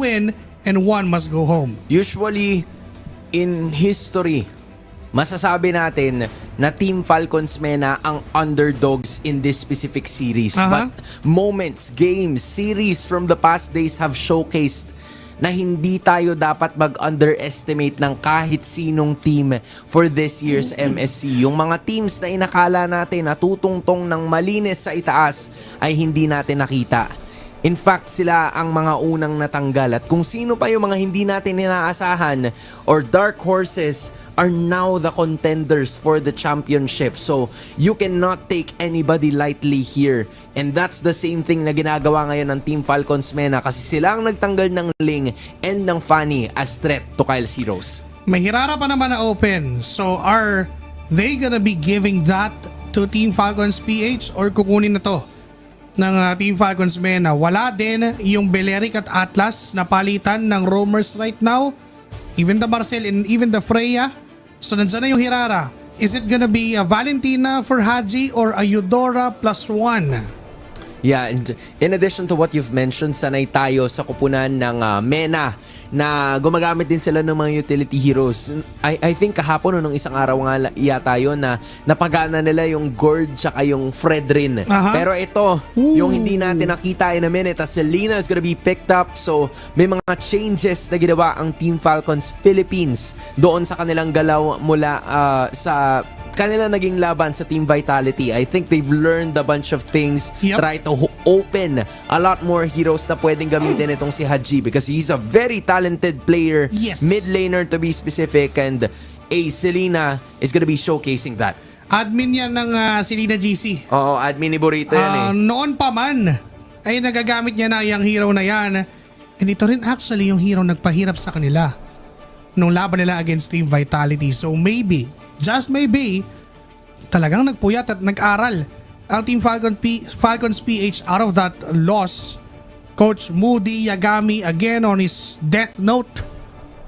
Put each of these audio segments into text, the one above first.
win and one must go home. Usually, in history, masasabi natin na Team Falcons Mena ang underdogs in this specific series. But moments, games, series from the past days have showcased na hindi tayo dapat mag-underestimate ng kahit sinong team for this year's MSC. Yung mga teams na inakala natin na tutungtong ng malinis sa itaas ay hindi natin nakita. In fact, sila ang mga unang natanggal. At kung sino pa yung mga hindi natin inaasahan or dark horses are now the contenders for the championship. So, you cannot take anybody lightly here. And that's the same thing na ginagawa ngayon ng Team Falcons Mena kasi sila ang nagtanggal ng Ling and ng Fanny as threat to Kyle's Heroes. May Hirara pa naman na open. So, are they gonna be giving that to Team Falcons PH or kukunin na to ng Team Falcons Mena? Wala din yung Belerik at Atlas na palitan ng roamers right now. Even the Marcel and even the Freya. So nandyan na yung Hirara. Is it gonna be a Valentina for Haji or a Eudora +1? Yeah, and in addition to what you've mentioned, sanay tayo sa kupunan ng Mena na gumagamit din sila ng mga utility heroes. I think kahapon o nung isang araw nga yata yun na napagana nila yung Gord tsaka yung Fredrin. Pero ito, yung hindi natin nakita in a minute, Selena is gonna be picked up. So may mga changes na ginawa ang Team Falcons Philippines doon sa kanilang galaw mula sa kanila naging laban sa Team Vitality. I think they've learned a bunch of things. Try to open a lot more heroes na pwedeng gamitin itong si Haji because he's a very talented player. Mid laner to be specific, and Selena is gonna be showcasing that. Admin yan ng Selena GC. Oo, admin ni Burrito yan Noon pa man ay nagagamit niya na yung hero na yan. And ito rin actually yung hero nagpahirap sa kanila nung laban nila against Team Vitality. So maybe, just maybe, talagang nagpuyat at nag-aral ang Team Falcons PH out of that loss. Coach Moody Yagami again on his death note.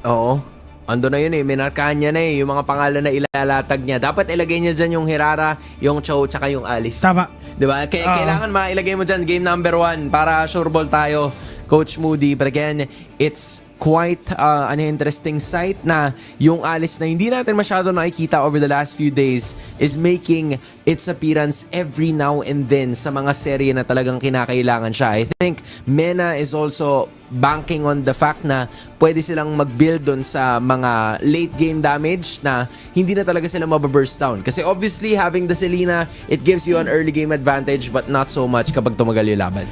Oo. Ando na yun minarkahan niya na yung mga pangalan na ilalatag niya. Dapat ilagay niya dyan yung Hirara, yung Chow, tsaka yung Alice. Tama. Diba? Kailangan mailagay mo dyan game number 1 para sure ball tayo, Coach Moody. But again, it's quite an interesting sight na yung Alice na hindi natin masyado nakikita over the last few days is making its appearance every now and then sa mga serye na talagang kinakailangan siya. I think Mena is also banking on the fact na pwede silang mag-build dun sa mga late game damage na hindi na talaga sila mababurst down. Kasi obviously having the Selena, it gives you an early game advantage but not so much kapag tumagal yung laban.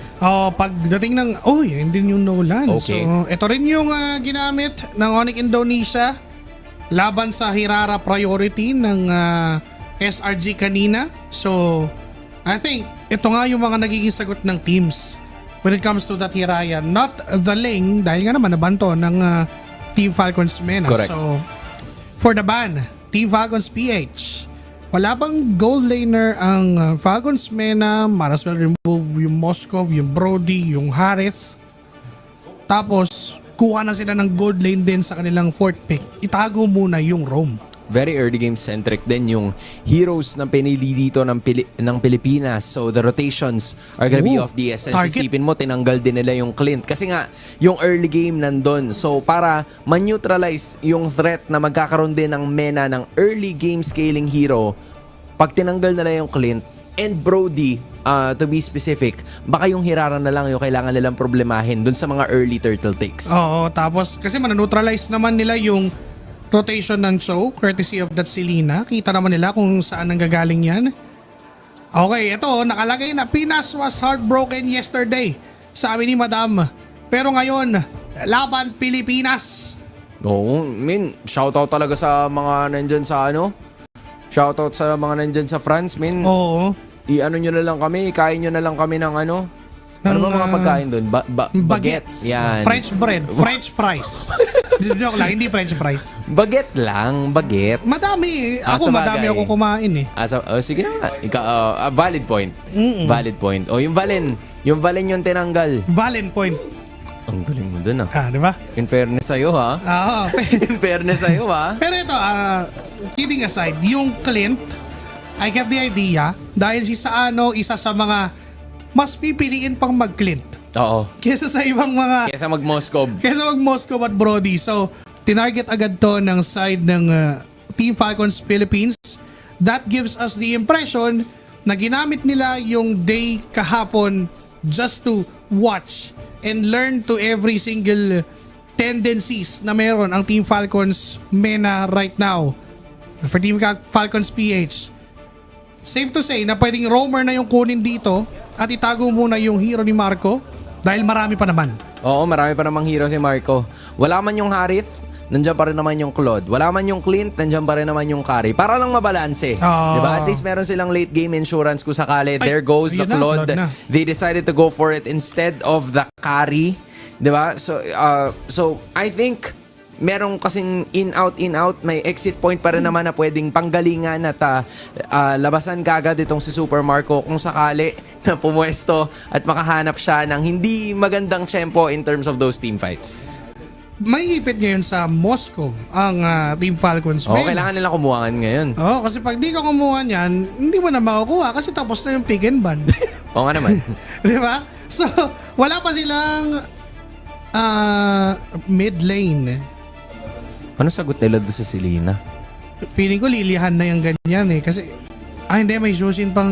Pagdating ng, yun din yung Nolan. Okay. So, ito rin yung ginamit ng Onyx Indonesia laban sa Hirara priority ng SRG kanina. So, I think ito nga yung mga nagiging sagot ng teams when it comes to that Hiraya. Not the Ling, dahil nga naman nabanto ng Team Falcons Mena. Correct. So, for the ban, Team Falcons PH, wala bang gold laner ang Falcons Mena? Might as well remove yung Moskov, yung Brody, yung Harith. Tapos, kuha na sila ng gold lane din sa kanilang fourth pick. Itago muna yung Rome. Very early game centric din yung heroes na pinili dito ng Pilipinas. So the rotations are gonna be off the essence. Isipin mo, tinanggal din nila yung Clint. Kasi nga, yung early game nandun. So para man-neutralize yung threat na magkakaroon din ng Mena ng early game scaling hero, pag tinanggal nila yung Clint and Brody, to be specific, baka yung Hirara na lang yung kailangan nilang problemahin dun sa mga early turtle takes. Oo, tapos kasi man-neutralize naman nila yung rotation ng show, courtesy of that Selena. Kita naman nila kung saan nanggagaling yan. Okay, ito, nakalagay na Pinas was heartbroken yesterday, sabi ni Madam. Pero ngayon, laban Pilipinas. Oo, shoutout talaga sa mga nandyan sa shoutout sa mga nandyan sa France, Oo. I-ano nyo na lang kami, kain nyo na lang kami ng ano ba mga pagkain doon? Baguettes. Yan. French bread, French fries. Joke lang, hindi French fries. Baguette lang, baguette. Madami. Madami ako kumain eh. Sige na nga. Valid point. Valid point. Yung Valen yung tinanggal. Valen point. Ang galing mo dun di ba? In fairness sa'yo ha. In fairness sa'yo ha. Pero ito, kidding aside, yung Clint, I get the idea dahil si Saano isa sa mga mas pipiliin pang mag-Clint Oo. kesa sa ibang mga Kesa mag-Moscow. kesa mag-Moscow at Brody. So, tinarget agad to ng side ng Team Falcons Philippines. That gives us the impression na ginamit nila yung day kahapon just to watch and learn to every single tendencies na meron ang Team Falcons MENA right now. For Team Falcons PH, safe to say na pwedeng roamer na yung kunin dito at itago muna yung hero ni Marco dahil marami pa naman. Oo, marami pa namang hero si Marco. Wala man yung Harith, nandiyan pa rin naman yung Claude. Wala man yung Clint, nandiyan pa rin naman yung Curry. Para lang mabalanse. Diba? At least meron silang late game insurance kung sakali. There goes the ayun na, Claude. Claude na. They decided to go for it instead of the Curry. Diba? So I think merong kasing in-out, may exit point pa rin naman na pwedeng panggalingan at labasan kagad itong si Super Marco kung sakali na pumuesto at makahanap siya ng hindi magandang tempo in terms of those team fights. May ipit ngayon sa Moscow ang Team Falcons Oo, MENA. kailangan nila kumuhaan ngayon. Oo, kasi pag di ka kumuha niyan, hindi mo na makukuha kasi tapos na yung pick and ban. Oo nga naman. Di ba? So, wala pa silang mid lane. Ano sagot nila doon sa Selena? Feeling ko lilihan na yung ganyan eh. Kasi, hindi, may Jushin pang...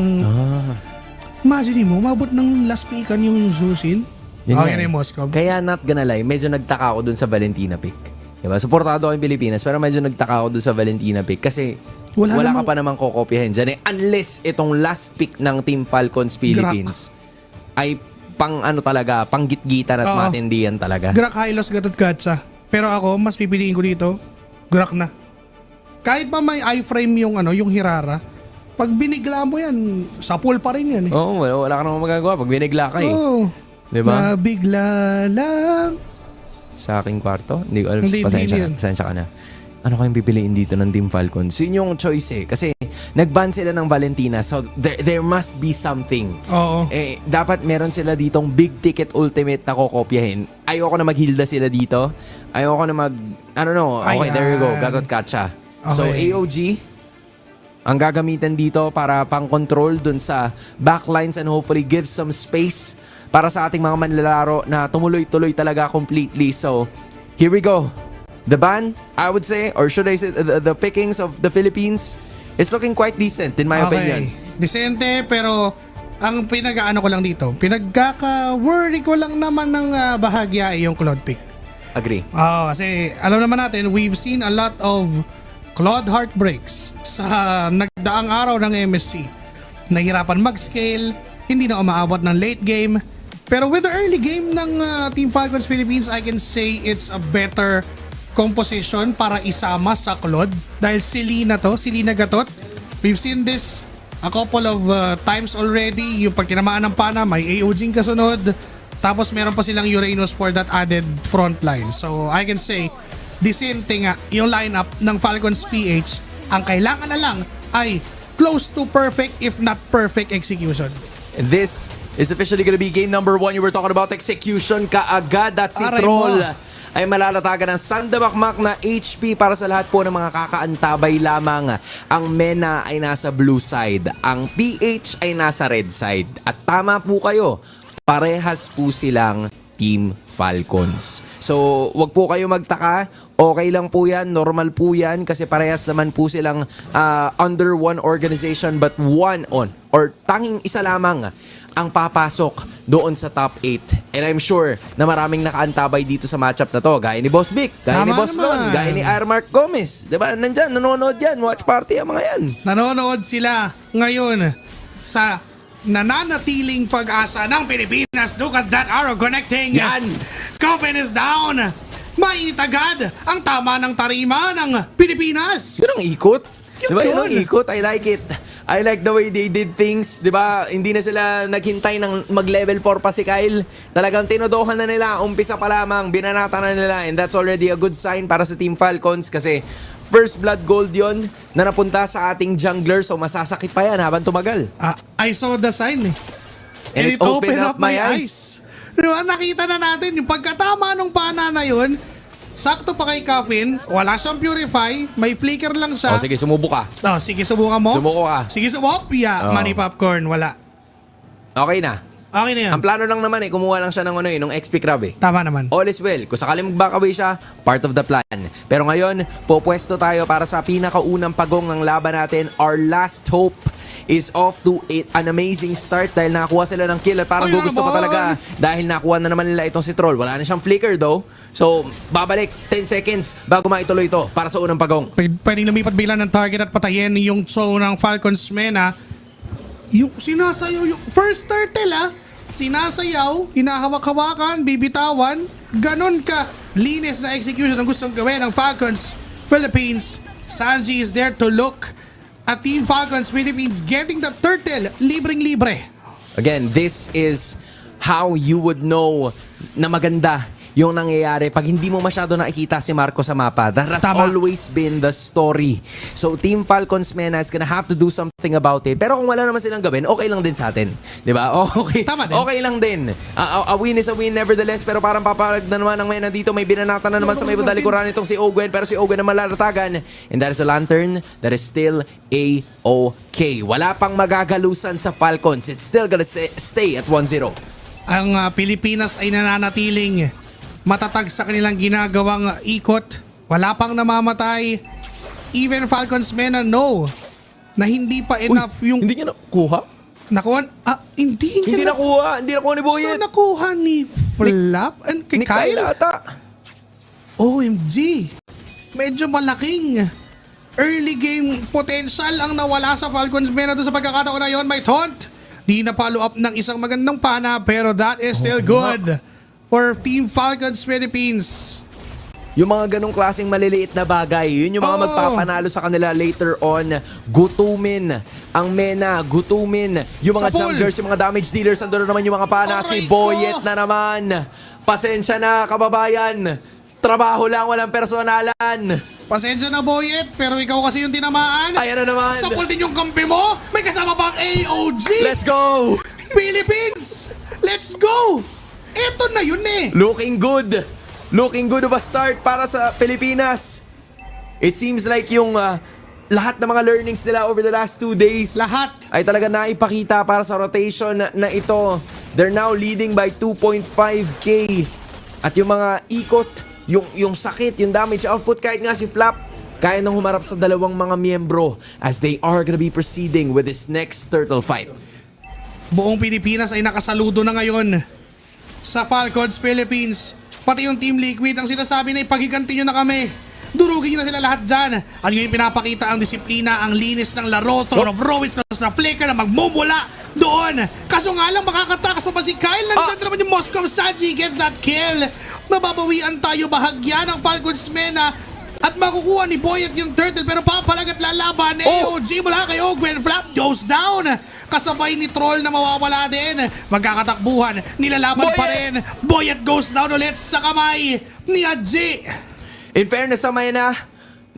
Imagine mo, mabot ng last pickan yung Jushin. Yan yung Moscow. Kaya not gonna lie, medyo nagtaka ako doon sa Valentina pick. Diba? Suportado ako yung Pilipinas, pero medyo nagtaka ako doon sa Valentina pick kasi wala ka pa namang kokopyahin dyan eh. Unless itong last pick ng Team Falcons Philippines ay pang ano talaga, pang gitgitan at matindihan talaga. Grak Hylos Gatot Gatsa. Pero ako, mas pipiliin ko dito, Grak na. Kahit pa may iframe yung yung Hirara, pag binigla mo yan, sa pool pa rin yan eh. Oo, wala ka namang magagawa pag binigla ka eh. Oo. Diba? Nabigla lang. Sa aking kwarto? Hindi ko alam. Hindi Pasensya ka na. Ano kayong pipiliin dito ng Team Falcons? Yun yung choice eh. Kasi nag-ban sila ng Valentina. So there must be something. Oo. Dapat meron sila ditong big ticket ultimate na kokopyahin. Ayoko na maghilda sila dito. Ayoko na Okay, there you go. Gatot Katsa. Okay. So AOG, ang gagamitin dito para pang-control dun sa backlines and hopefully give some space para sa ating mga manlalaro na tumuloy-tuloy talaga completely. So, here we go. The ban, I would say, or should I say, the pickings of the Philippines is looking quite decent in my opinion. Decente, pero ang pinag-ano ko lang dito, pinagkaka-worry ko lang naman ng bahagya ay yung Claude pick. Agree. Kasi alam naman natin, we've seen a lot of Claude heartbreaks sa nagdaang araw ng MSC. Nahirapan mag-scale, hindi na umaabot ng late game. Pero with the early game ng Team Falcons Philippines, I can say it's a better composition para isama sa Claude. Dahil Selena Gatot. We've seen this a couple of times already. Yung pag tinamaan ng pana, may AOG kasunod. Tapos meron pa silang Uranus for that added front line. So I can say, decente nga yung lineup ng Falcons PH. Ang kailangan na lang ay close to perfect if not perfect execution. This is officially gonna be game number 1. You were talking about execution kaagad at si Aray Troll mo. ay malalatagan ng sandabakmak na HP para sa lahat po ng mga kakaantabay lamang. Ang MENA ay nasa blue side, ang PH ay nasa red side. At tama po kayo, parehas po silang Team Falcons. So, wag po kayo magtaka. Okay lang po yan. Normal po yan. Kasi parehas naman po silang under one organization but one on or tanging isa lamang ang papasok doon sa top 8. And I'm sure na maraming nakaantabay dito sa matchup na to. Gaya ni Boss Vic, gaya ni Tama Boss Lon, naman. gaya ni Mark Gomez. Diba? Nandyan, nanonood yan. Watch party ang mga yan. Nanonood sila ngayon sa nananatiling pag-asa ng Pilipinas. Look at that arrow connecting. Yan! Coffin is down. Mainit agad ang tama ng tarima ng Pilipinas. Yun ang ikot. Yun Diba? Yun ang yun. ikot. I like it. I like the way they did things. Diba? Hindi na sila naghintay ng mag-level 4 pa si Kyle. Talagang tinodohan na nila. Umpisa pa lamang. Binanata na nila. And that's already a good sign para sa Team Falcons kasi first blood gold yon na napunta sa ating jungler. So masasakit pa yan habang tumagal. I saw the sign eh. And it opened up my eyes. Diba? Nakita na natin yung pagkatama ng pana na yun. Sakto pa kay Coffin, wala siyang purify, may flicker lang siya. Sige, sumubo ka. Sige, subukan mo. Sumuko ka. Sige, Manny Popcorn, wala. Okay na. Okay na yan. Ang plano lang naman kumuha lang siya ng ng XP Crab Tama naman. All is well. Kung sakaling mag-back away siya, part of the plan. Pero ngayon, pupwesto tayo para sa pinakaunang pagong ng laban natin. Our last hope is off to an amazing start dahil nakakuha sila ng kill at parang gusto pa talaga dahil nakuha na naman nila itong si Troll. Wala na siyang flicker though. So, babalik 10 seconds bago maituloy ito para sa unang pagong. Pwedeng lumipat bilang ng target at patayin yung show ng Falcons Mena. Yung sinasayaw, yung first turtle sinasayaw, hinahawak-hawakan, bibitawan, ganon ka linis na execution ang gustong gawin ng Falcons Philippines. Sanji is there to look at Team Falcons Philippines getting the turtle libreng-libre. Again, this is how you would know na maganda yung nangyayari pag hindi mo masyado nakikita si Marco sa mapa. That has always been the story. So Team Falcons Mena is gonna have to do something about it. Pero kung wala naman silang gawin, okay lang din sa atin. Diba? Okay, tama din. Okay lang din. A win is a win nevertheless. Pero parang papalag na naman ng Mena dito. May binanatan na naman sa may bandalikuran itong si Ogwen. Pero si Ogwen na malaratagan. And that is a lantern that is still A-OK. Wala pang magagalusan sa Falcons. It's still gonna stay at 1-0. Ang Pilipinas ay nananatiling matatag sa kanilang ginagawang ikot. Wala pang namamatay. Even Falcons Mena know na hindi pa enough yung... Hindi niya nakuha? Nakuha? Hindi nakuha. Hindi nakuha ni Boyet. So nakuha ni Flap? And kay Ni Kyle ata. OMG. Medyo malaking early game potential ang nawala sa Falcons Mena doon sa pagkakataon na yun. May taunt. Di na follow up ng isang magandang pana pero that is still good for Team Falcons Philippines. Yung mga ganong klaseng maliliit na bagay, yun yung mga magpapanalo sa kanila later on. Gutumin ang Mena, gutumin yung mga junglers, yung mga damage dealers. Andun naman yung mga pana at si Boyet na naman. Pasensya na kababayan. Trabaho lang, walang personalan. Pasensya na Boyet, pero ikaw kasi yung tinamaan. Ayan na naman. Sapul din yung kampi mo. May kasama pang AOG. Let's go! Philippines! Let's go! Eto na yun Looking good. Looking good of a start para sa Pilipinas. It seems like yung lahat ng mga learnings nila over the last 2 days Lahat ay talaga naipakita para sa rotation na ito. They're now leading by 2.5k. At yung mga ikot, yung sakit, yung damage output, kahit nga si Flap, kaya nang humarap sa dalawang mga miyembro as they are gonna be proceeding with this next turtle fight. Buong Pilipinas ay nakasaludo na ngayon sa Falcons Philippines. Pati yung Team Liquid ang sinasabi na ipaghiganti nyo na kami. Durugin nyo na sila lahat dyan. At ngayon pinapakita ang disiplina, ang linis ng laro. Throne of Rowis plus na flicker na magmumula doon. Kaso nga lang makakatakas pa si Kyle. Nandiyan naman yung Moscow Sanji gets that kill. Mababawian tayo bahagya ng Falcons Mena. At makukuha ni Boyet yung turtle pero papalag at lalaban. AOG mula kay Ogwen. Flap goes down. Kasabay ni Troll na mawawala din. Magkakatakbuhan. Nilalaban pa rin. Boyet goes down ulit sa kamay ni Adji. In fairness sa Mena,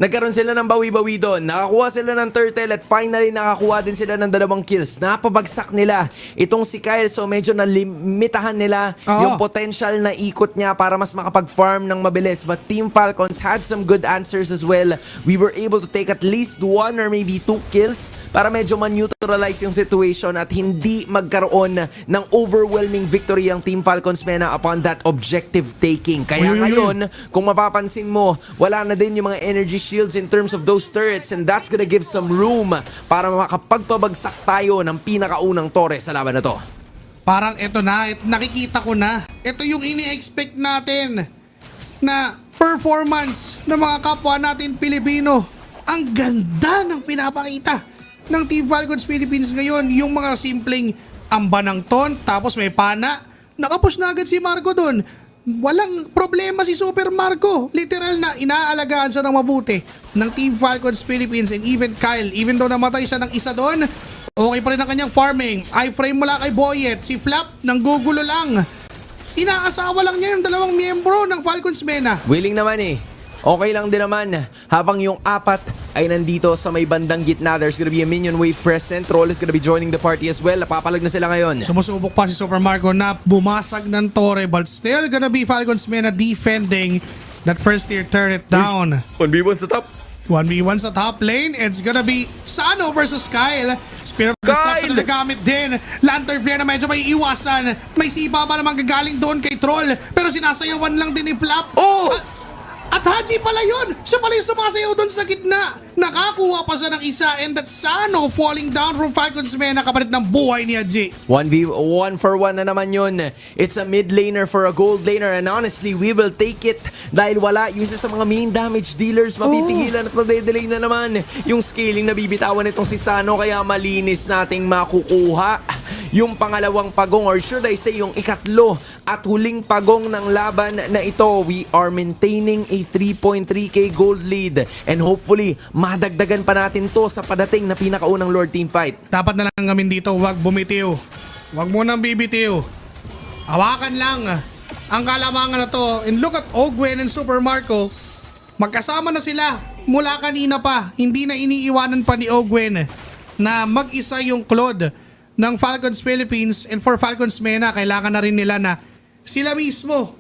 nagkaroon sila ng bawi-bawi doon. Nakakuha sila ng turtle at finally nakakuha din sila ng 2 kills. Napabagsak nila itong si Kyle so medyo nalimitahan nila yung potential na ikot niya para mas makapag-farm ng mabilis. But Team Falcons had some good answers as well. We were able to take at least 1 or maybe 2 kills para medyo man-neutralize yung situation at hindi magkaroon ng overwhelming victory ang Team Falcons Mena upon that objective taking. Kaya ngayon, kung mapapansin mo, wala na din yung mga energy shields in terms of those turrets and that's gonna give some room para makapagpabagsak tayo ng pinakaunang tore sa laban na to. Parang ito na, nakikita ko na. Ito yung ini-expect natin na performance ng mga kapwa natin Pilipino. Ang ganda ng pinapakita ng Team Falcons Philippines ngayon. Yung mga simpleng amba ng taunt, tapos may pana. Nakapush na agad si Marco doon. Walang problema si Super Marco. Literal na inaalagaan siya ng mabuti ng Team Falcons Philippines and even Kyle. Even though namatay siya ng isa doon, okay pa rin ang kanyang farming. I-frame mula kay Boyet. Si Flap nanggugulo lang. Inaasawa lang niya yung 2 miyembro ng Falcons Mena. Willing naman Okay lang din naman habang yung 4 ay nandito sa may bandang gitna. There's gonna be a minion wave present. Troll is gonna be joining the party as well. Napapalag na sila ngayon. Sumusubok pa si Super Marco na bumasag ng tore but still gonna be Falcons Mena defending that first tier turret down. 1v1 sa top. 1v1 sa top lane. It's gonna be Sano versus Kyle. Spear of Destruction na nagamit din. Lantern Flare na medyo may iwasan. May sipa pa naman gagaling doon kay Troll. Pero sinasayawan lang din ni Flap. Oh! At Haji pala yun! Siya pala yung sumasayaw doon sa gitna. Nakakuha pa siya ng isa and that's Sano falling down from Falcons Mena kapalit ng buhay ni Haji. 1 for 1 na naman yun. It's a mid laner for a gold laner and honestly, we will take it dahil wala yung isa sa mga main damage dealers. Mapipigilan at magde-delay na naman yung scaling na bibitawan itong si Sano kaya malinis nating makukuha yung pangalawang pagong or should I say yung ikatlo at huling pagong ng laban na ito. We are maintaining a 3.3k gold lead and hopefully madagdagan pa natin to sa padating na pinakaunang Lord Team Fight. Dapat na lang kami dito, wag bumitiw. Wag mo nang bibitiw. Hawakan lang ang kalamangan na to. And look at Ogwen and Super Marco. Magkasama na sila mula kanina pa. Hindi na iniiwanan pa ni Ogwen na mag-isa yung Claude ng Falcons Philippines and for Falcons Mena, kailangan na rin nila na sila mismo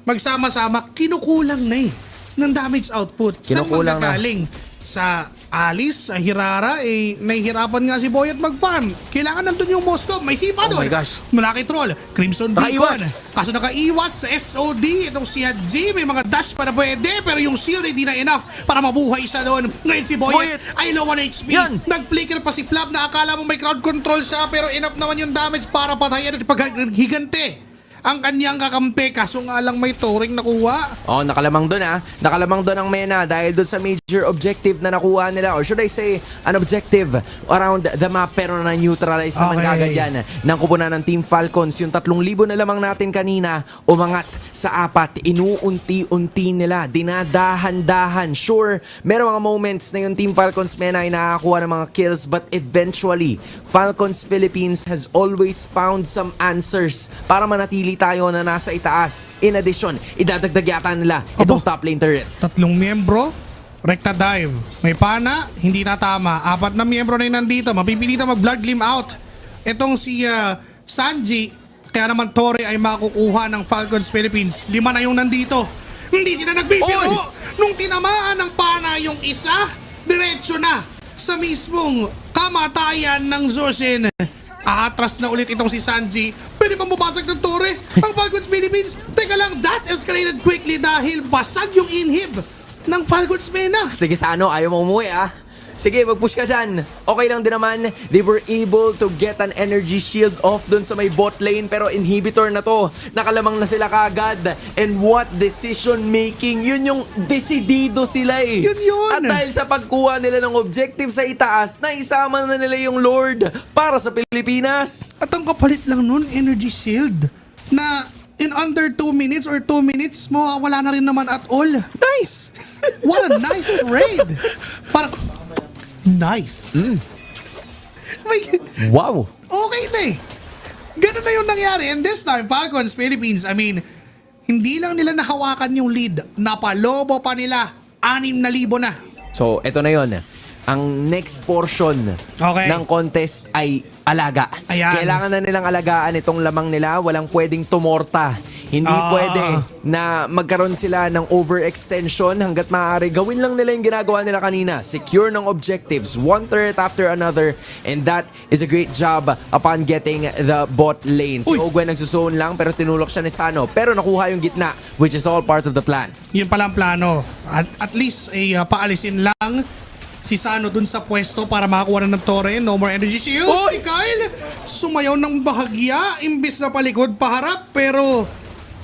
magsama-sama. Kinukulang na ng damage output. Kinukulang Saan magagaling? Sa Alice, sa Hirara, nahihirapan nga si Boy at mag-farm. Kailangan nandun yung Moskov. May sipa doon. Oh my gosh. Mula kay Troll, Crimson Beacon. Nakaiwas. Kaso nakaiwas sa SOD. Itong si Haji, may mga dash pa na pwede. Pero yung shield hindi na enough para mabuhay siya doon. Ngayon si Boy ay low on HP. Yan. Nag-flicker pa si Flap na akala mo may crowd control siya. Pero enough naman yung damage para patayan at paghigante ang kanyang kakampi. Kaso nga lang may touring nakuha. Oh, nakalamang doon Nakalamang doon ang Mena dahil doon sa major objective na nakuha nila or should I say an objective around the map pero na-neutralize naman kagad yan ng kupunan ng Team Falcons. Yung 3,000 na lamang natin kanina umangat sa 4. Inuunti-unti nila. Dinadahan-dahan. Sure, meron mga moments na yung Team Falcons Mena ay nakakakuha ng mga kills but eventually, Falcons Philippines has always found some answers para manatili tayo na nasa itaas. In addition, idadagdag yata nila itong top lane turret. 3 miyembro, rekta dive. May pana, hindi na tama. 4 na miyembro na yung nandito. Mapipilitan mag-blood gleam out. Itong si Sanji, kaya naman Torre ay makukuha ng Falcons Philippines. 5 na yung nandito. Hindi sila nagbibiro. Nung tinamaan ng pana yung isa, diretso na sa mismong kamatayan ng Zoshin. Aatras na ulit itong si Sanji. Pwede pa mabasag ng Torre ang Falcons Philippines. Teka lang, that escalated quickly dahil basag yung inhib ng Falcons Mena. Sige Sano, ayaw mo umuwi Sige, mag-push ka dyan. Okay lang din naman. They were able to get an energy shield off dun sa may bot lane pero inhibitor na to. Nakalamang na sila kagad. And what decision making? Yun yung desidido sila Yun. At dahil sa pagkuha nila ng objective sa itaas, naisama na nila yung Lord para sa Pilipinas. At ang kapalit lang nun, energy shield na in under 2 minutes or 2 minutes, mawawala na rin naman at all. Nice! What a nice raid! Parang, nice. Wow! Okay na Ganun na yung nangyari. And this time, Falcons Philippines, I mean, hindi lang nila nahawakan yung lead. Napalobo pa nila. 6,000 na. So, eto na yon. Ang next portion ng contest ay alaga. Ayan. Kailangan na nilang alagaan itong lamang nila. Walang pwedeng tumorta. Hindi pwede na magkaroon sila ng overextension hanggat maaari. Gawin lang nila yung ginagawa nila kanina. Secure ng objectives. One turret after another. And that is a great job upon getting the bot lane. Si Ogwen nagsusone lang pero tinulok siya ni Sano. Pero nakuha yung gitna, which is all part of the plan. Yun pala ang plano. At least paalisin lang si Sano dun sa pwesto para makakuha na ng Torre. No more energy shield. Si Kyle sumayaw ng bahagya imbis na palikod paharap pero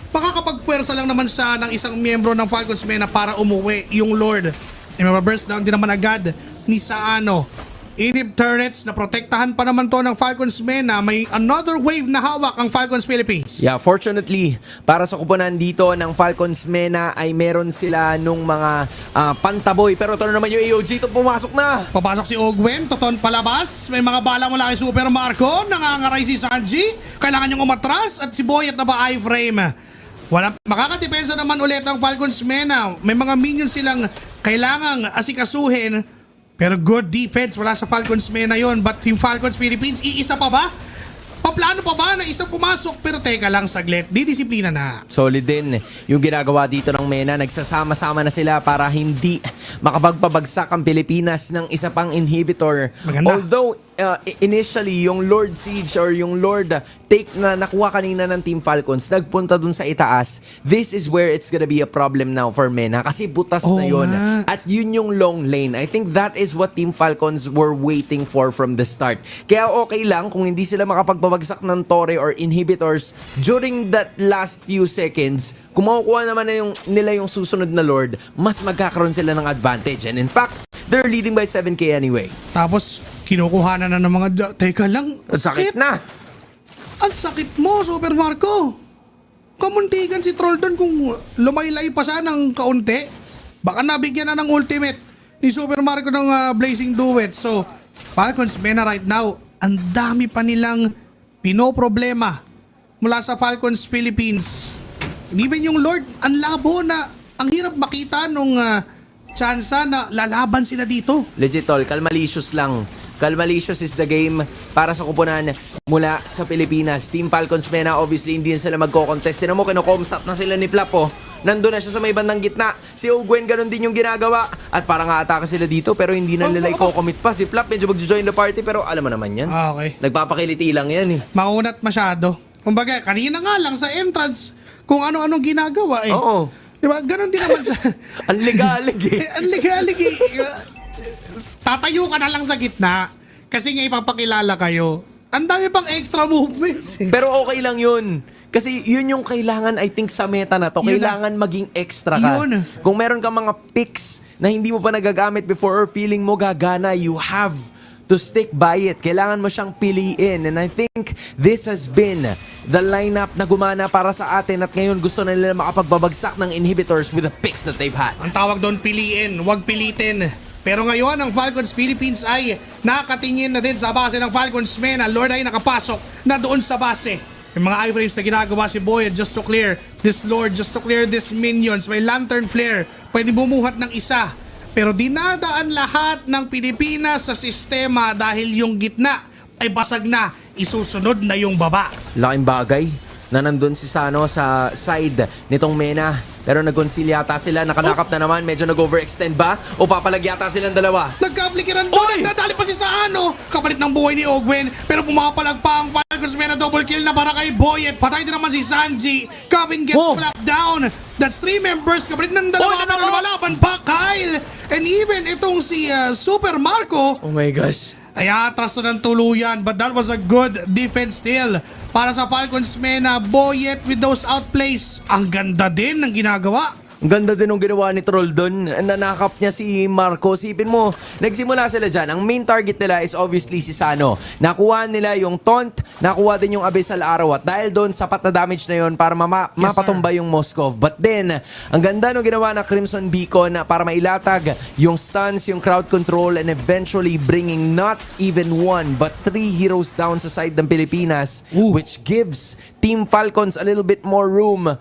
makakapagpuwersa lang naman siya ng isang miyembro ng Falcons Mena para umuwi yung Lord. E mababurst down din naman agad ni Sano. Inib turrets na protektahan pa naman to ng Falcons Mena. May another wave na hawak ang Falcons Philippines. Yeah, fortunately, para sa kupunan dito ng Falcons Mena ay meron sila nung mga pantaboy. Pero ito na naman yung AOG, ito pumasok na. Papasok si Ogwen, Toton palabas. May mga bala mula kay Super Marco. Nangangaray si Sanji. Kailangan niyong umatras at si Boyet na ba iframe. Walang makakadepensa naman ulit ang Falcons Mena. May mga minions silang kailangang asikasuhin. Pero good defense wala sa Falcons Mena yon. But yung Falcons Philippines, iisa pa ba? Paplano pa ba na isang pumasok? Pero teka lang saglit, didisiplina na. Solid din yung ginagawa dito ng Mena. Nagsasama-sama na sila para hindi makapagpabagsak ang Pilipinas ng isa pang inhibitor. Maganda. Although initially, yung Lord Siege or yung Lord take na nakuha kanina ng Team Falcons, nagpunta dun sa itaas, this is where it's gonna be a problem now for Mena kasi butas na yun. Nga. At yun yung long lane. I think that is what Team Falcons were waiting for from the start. Kaya okay lang kung hindi sila makapagbabagsak ng Torre or inhibitors during that last few seconds. Kung makukuha naman na nila yung susunod na Lord, mas magkakaroon sila ng advantage. And in fact, they're leading by 7k anyway. Tapos, kinukuha na ng mga... Teka lang, Sakit na! Ang sakit mo, Super Marco. Kamuntikan si Trollton kung lumaylay pa siya ng kaunti. Baka nabigyan na ng ultimate ni Super Marco ng Blazing Duet. So, Falcons Mena right now, ang dami pa nilang pinoproblema mula sa Falcons Philippines. And even yung Lord, ang labo na ang hirap makita nung tsansa na lalaban sila dito. Legit tol, Kalmalicious lang. Kalmalicious is the game para sa kupunan mula sa Pilipinas. Team Falcons Mena, obviously hindi na sila magko-contest. Tinan mo, kinukomsat na sila ni Flap, oh. Nandun na siya sa may bandang gitna. Si Ogwen, ganun din yung ginagawa. At parang atake sila dito, pero hindi na nila i-commit pa. Si Flap, medyo mag-join the party, pero alam mo naman yan. Okay. Nagpapakiliti lang yan, eh. Maunat masyado. Kumbaga, kanina nga lang sa entrance, kung ano-anong ginagawa eh. Oo. Diba? Ganon din naman siya. Ang ligalig, eh. Ang ligalig eh. Tatayo ka na lang sa gitna kasi nga ipapakilala kayo. Ang dami pang extra movements eh. Pero okay lang yun. Kasi yun yung kailangan, I think, sa meta na to. Yun Kailangan maging extra ka. Yun. Kung meron ka mga picks na hindi mo pa nagagamit before or feeling mo gagana, you have to stick by it. Kailangan mo siyang piliin. And I think this has been the lineup na gumana para sa atin at ngayon gusto na nila makapagbabagsak ng inhibitors with the picks that they've had. Ang tawag doon piliin, huwag pilitin. Pero ngayon, ang Falcons Philippines ay nakatingin na din sa base ng Falcons Mena. Lord ay nakapasok na doon sa base. Yung mga iframes na ginagawa si Boyd just to clear this Lord, just to clear this minions. May lantern flare, pwede bumuhat ng isa. Pero dinadaan lahat ng Pilipinas sa sistema dahil yung gitna ay basag na, isusunod na yung baba. Laking bagay na nandun si Sano sa side nitong Mena. Pero nag-conceal yata sila, nakanakap na naman, medyo nag-overextend ba? O papalag yata silang dalawa? Nagka-aplikiran doon, nagdadali pa si Sano. Kapalit ng buhay ni Ogwen, pero pumapalag pa ang Falcons Mena double kill na para kay Boyet. Patay din naman si Sanji. Kevin gets clapped down. That's 3 members, kapalit ng dalawa na lumalaban pa, Kyle. And even itong si Super Marco, Oh my gosh. ay atras na ng tuluyan, but that was a good defense still para sa Falcons Mena. Boyet with those outplays. Ang ganda din ng ginagawa. Ang ganda din ng ginawa ni Troll doon. Nanakap niya si Marco. Sipin mo, nagsimula sila dyan. Ang main target nila is obviously si Sano. Nakuha nila yung taunt, nakuha din yung Abyssal Arrow. At dahil doon, sapat na damage na yun para mapatumba yung Moskov. But then, ang ganda ng ginawa na Crimson Beacon para mailatag yung stuns, yung crowd control, and eventually bringing not even 1 but 3 heroes down sa side ng Pilipinas, which gives Team Falcons a little bit more room.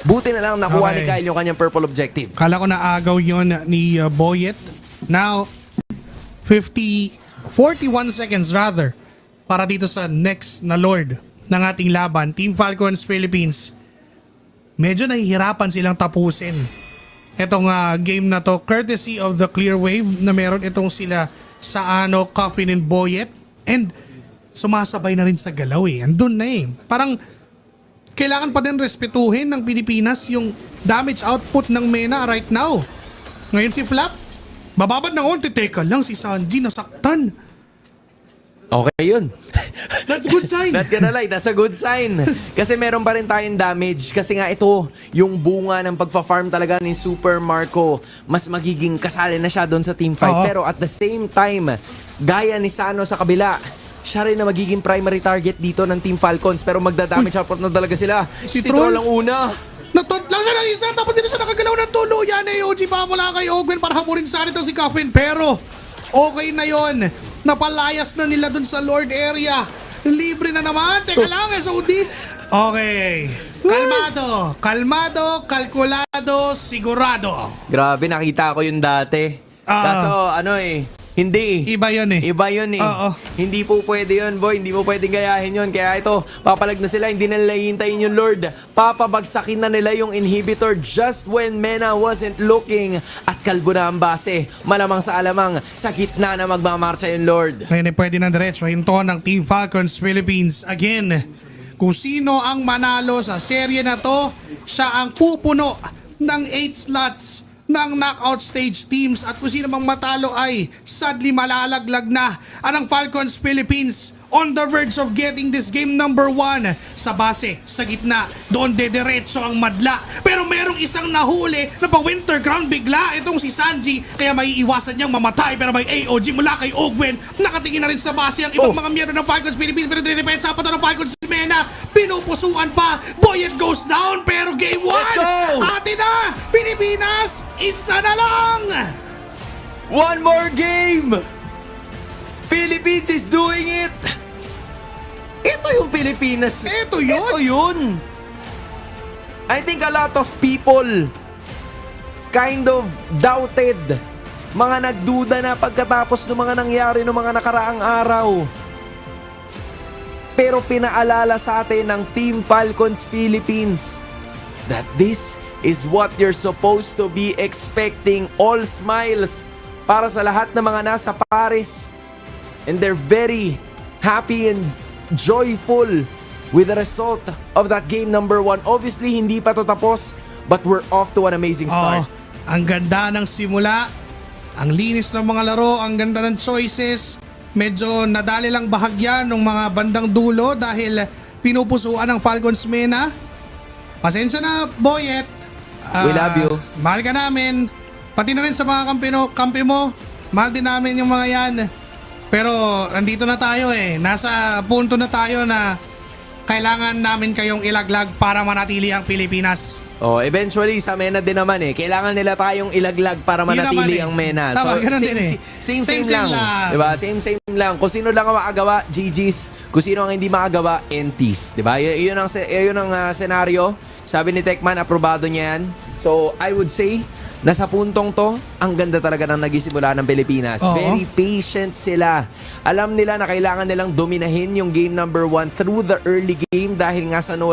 Buti na lang nakuha ni Kyle yung kanyang purple objective. Kala ko na agaw yon ni Boyet. Now, 41 seconds rather para dito sa next na Lord ng ating laban. Team Falcons Philippines. Medyo nahihirapan silang tapusin itong game na to courtesy of the clear wave na meron itong sila sa Coffin and Boyet. And sumasabay na rin sa galaw eh. Andun na eh. Parang kailangan pa din respetuhin ng Pilipinas yung damage output ng Mena right now. Ngayon si Flap, bababad ng onti. Teka lang, si Sanji nasaktan. Okay yun. That's good sign. Not gonna lie, that's a good sign. Kasi meron pa rin tayong damage. Kasi nga ito, yung bunga ng pagfa-farm talaga ni Super Marco, mas magiging kasali na siya doon sa team fight. Oo. Pero at the same time, gaya ni Sano sa kabila, siya rin na magiging primary target dito ng Team Falcons. Pero magda-damage output na talaga sila. Si Troll Troll ang una. Natot lang siya ng isa, tapos hindi siya nakagalaw ng tuluyan eh. OG pa mula kay Ogwen para hamurin sa ito si Coffin. Pero okay na yon. Napalayas na nila dun sa Lord area. Libre na naman. Teka lang, SOD. Okay. Kalmado, kalkulado, sigurado. Grabe, nakita ko yung dati. Kaso Hindi. Iba yun eh. Iba yun eh. Oo. Hindi po pwede yun, boy. Hindi mo pwedeng gayahin yun. Kaya ito, papalag na sila. Hindi na nila hihintayin yung Lord. Papabagsakin na nila yung inhibitor just when Mena wasn't looking. At kalbo na ang base. Malamang sa alamang, sa gitna na magmamarcha yung Lord. Ngayon pwede na diretso hinto ng Team Falcons Philippines. Again, kung sino ang manalo sa serye na to, siya ang pupuno ng 8 slots ng knockout stage teams, at kung sino mang matalo ay sadly malalaglag na ang Falcons Philippines on the verge of getting this game number 1 sa base, sa gitna. Doon dediretso ang madla. Pero merong isang nahuli na pa winter crown bigla itong si Sanji, kaya may iwasan niyang mamatay. Pero may AOG mula kay Ogwen. Nakatingin na rin sa base ang ibang mga miyembro ng Falcons Philippines, pero dinidepensa pa ito ng Falcons Mena. Pinupusuan pa. Boyet goes down, pero game 1 Let's go! atin na! Pilipinas, isa na lang! One more game! Philippines is doing it! Ito yung Pilipinas. Ito yun? Ito yun. I think a lot of people kind of doubted. Mga nagduda na pagkatapos ng mga nangyari ng mga nakaraang araw. Pero pinaalala sa atin ng Team Falcons Philippines that this is what you're supposed to be expecting. All smiles para sa lahat ng mga nasa Paris. And they're very happy and joyful with the result of that game number 1. Obviously, hindi pa to tapos, but we're off to an amazing start. Ang ganda ng simula, ang linis ng mga laro, ang ganda ng choices. Medyo nadali lang bahagya ng mga bandang dulo dahil pinupusuan ng Falcons Mena. Pasensya na, Boyet. We love you. Mahal ka namin. Pati na rin sa mga kampi mo. Mahal din namin yung mga yan. Pero nandito na tayo eh. Nasa punto na tayo na kailangan namin kayong ilaglag para manatili ang Pilipinas. Oh, eventually sa MENA din naman eh. Kailangan nila tayong ilaglag para Yun manatili naman eh. ang MENA. Tama, ganun din eh. Same lang. Diba? Same lang. Kung sino lang ang makagawa, GG's. Kung sino ang hindi makagawa, NTs. Diba? Yun ang senaryo. Sabi ni Tekman, aprobado niya yan. So, I would say, nasa puntong to, ang ganda talaga ng nagisimula ng Pilipinas. Oo. Very patient sila. Alam nila na kailangan nilang dominahin yung game number 1 through the early game dahil nga sa no